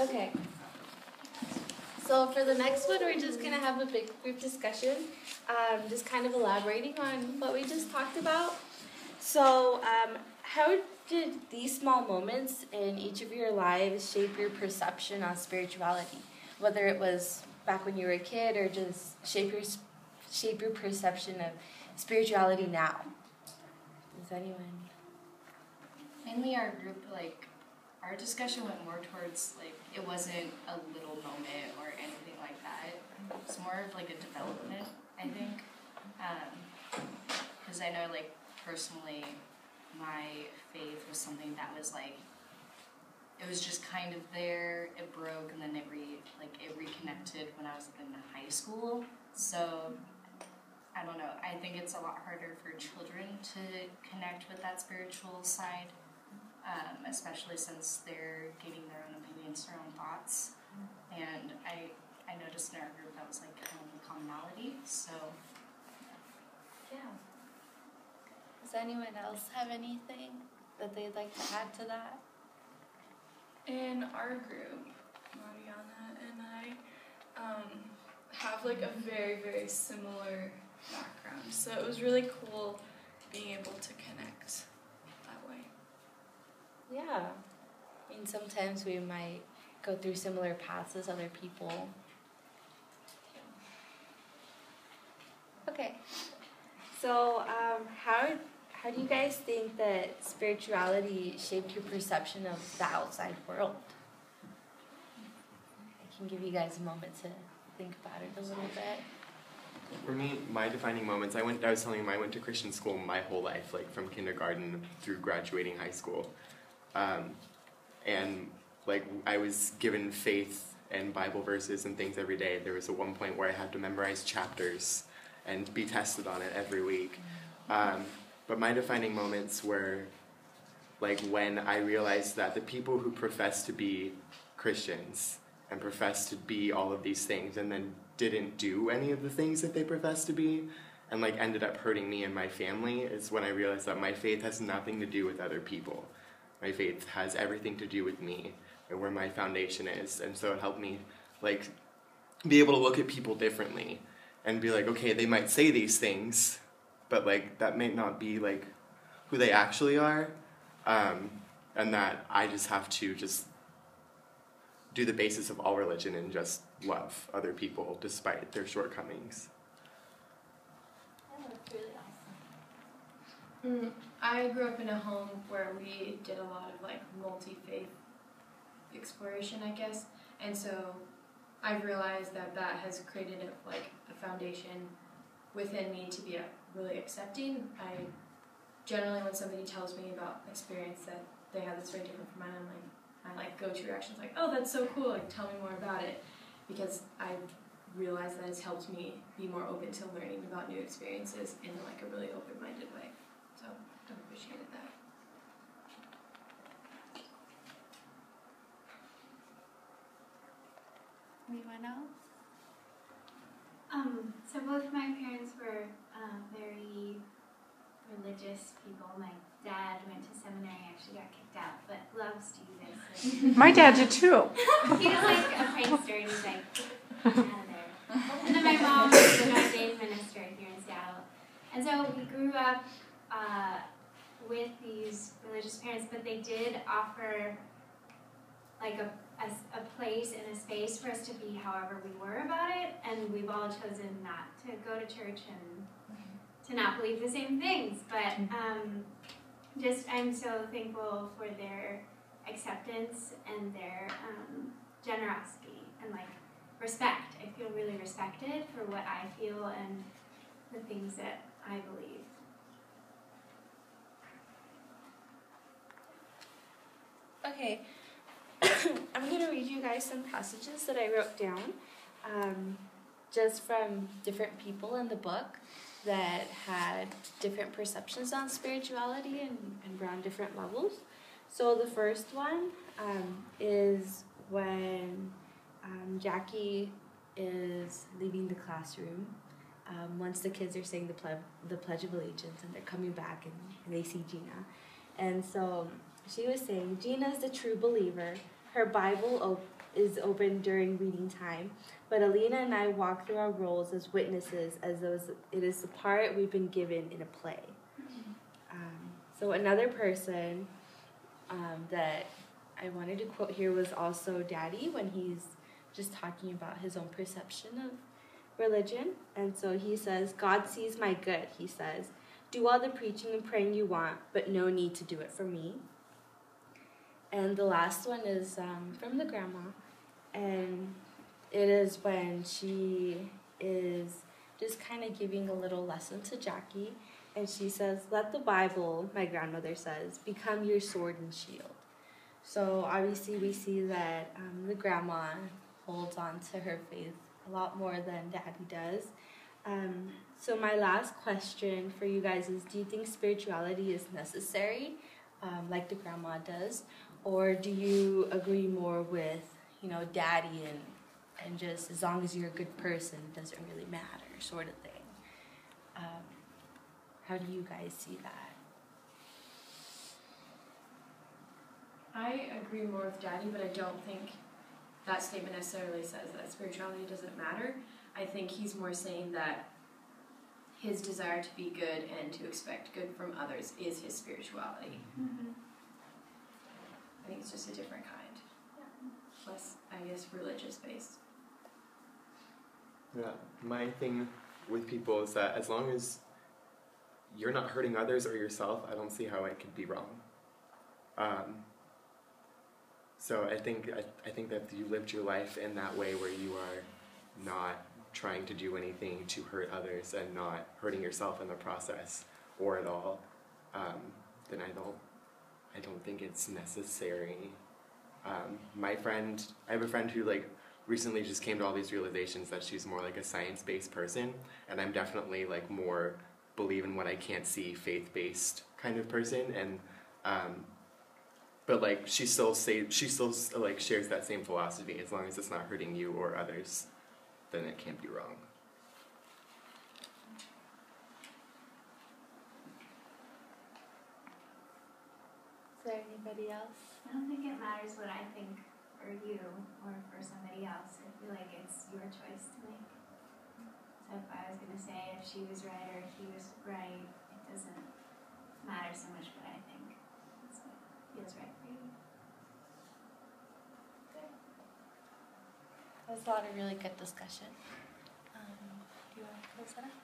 Okay. So for the next one, we're just going to have a big group discussion, just kind of elaborating on what we just talked about. So how did these small moments in each of your lives shape your perception on spirituality? Whether it was back when you were a kid or just shape your perception of spirituality now? Does anyone? Mainly our group, our discussion went more towards, it wasn't a little moment or anything like that. It's more of, a development, I think. Because I know, personally, my faith was something that was, it was just kind of there, it broke, and then it reconnected when I was in high school. So, I don't know, I think it's a lot harder for children to connect with that spiritual side. Especially since they're giving their own opinions, their own thoughts. And I noticed in our group that was kind of a commonality, so. Yeah. Does anyone else have anything that they'd like to add to that? In our group, Mariana and I have a very, very similar background. So it was really cool being able to connect that way. Yeah. I mean, sometimes we might go through similar paths as other people. Okay. So, how do you guys think that spirituality shaped your perception of the outside world? I can give you guys a moment to think about it a little bit. For me, my defining moments, I was telling you, I went to Christian school my whole life, from kindergarten through graduating high school. And I was given faith and Bible verses and things every day. There was at one point where I had to memorize chapters and be tested on it every week. But my defining moments were when I realized that the people who profess to be Christians and profess to be all of these things and then didn't do any of the things that they profess to be and ended up hurting me and my family is when I realized that my faith has nothing to do with other people. My faith has everything to do with me and where my foundation is. And so it helped me, be able to look at people differently and be okay, they might say these things, but, that may not be, who they actually are. And that I just have to just do the basis of all religion and just love other people despite their shortcomings. That's really awesome. I grew up in a home where we did a lot of multi-faith exploration, I guess, and so I've realized that has created a foundation within me to be really accepting. I generally, when somebody tells me about an experience that they have that's very different from mine, my go-to reaction is oh, that's so cool, tell me more about it, because I've realized that it's helped me be more open to learning about new experiences in a really open-minded way. So I've appreciated that. Anyone else? So both my parents were very religious people. My dad went to seminary, actually got kicked out, but loves Jesus. My dad did too. He was a prankster, and he's out of there. And then my mom was an ordained minister here in Seattle. And so we grew up with these religious parents, but they did offer a place and a space for us to be however we were about it, and we've all chosen not to go to church and to not believe the same things. But I'm so thankful for their acceptance and their generosity and respect. I feel really respected for what I feel and the things that I believe. Okay. I'm going to read you guys some passages that I wrote down just from different people in the book that had different perceptions on spirituality and were on different levels. So the first one is when Jackie is leaving the classroom once the kids are saying the Pledge of Allegiance and they're coming back and they see Gina. And so she was saying, Gina is the true believer. Her Bible is open during reading time, but Alina and I walk through our roles as witnesses as though it is the part we've been given in a play. So another person that I wanted to quote here was also Daddy when he's just talking about his own perception of religion. And so he says, God sees my good, he says. Do all the preaching and praying you want, but no need to do it for me. And the last one is from the grandma. And it is when she is just kind of giving a little lesson to Jackie. And she says, let the Bible, my grandmother says, become your sword and shield. So obviously we see that the grandma holds on to her faith a lot more than Daddy does. So my last question for you guys is, do you think spirituality is necessary, like the grandma does? Or do you agree more with, Daddy and just as long as you're a good person, it doesn't really matter, sort of thing? How do you guys see that? I agree more with Daddy, but I don't think that statement necessarily says that spirituality doesn't matter. I think he's more saying that his desire to be good and to expect good from others is his spirituality. Mm-hmm. I think it's just a different kind. Less, I guess, religious based. Yeah, my thing with people is that as long as you're not hurting others or yourself, I don't see how it could be wrong. So I think that you lived your life in that way where you are not trying to do anything to hurt others and not hurting yourself in the process or at all, then I don't think it's necessary. I have a friend who recently just came to all these realizations that she's more like a science-based person, and I'm definitely more believe in what I can't see, faith-based kind of person, and but she still shares that same philosophy. As long as it's not hurting you or others, then it can't be wrong. Is there anybody else? I don't think it matters what I think for you or for somebody else. I feel like it's your choice to make. So if I was going to say if she was right or if he was right, it doesn't matter so much what I think. It's what feels right for you. That was a lot of really good discussion. Do you want to close that up?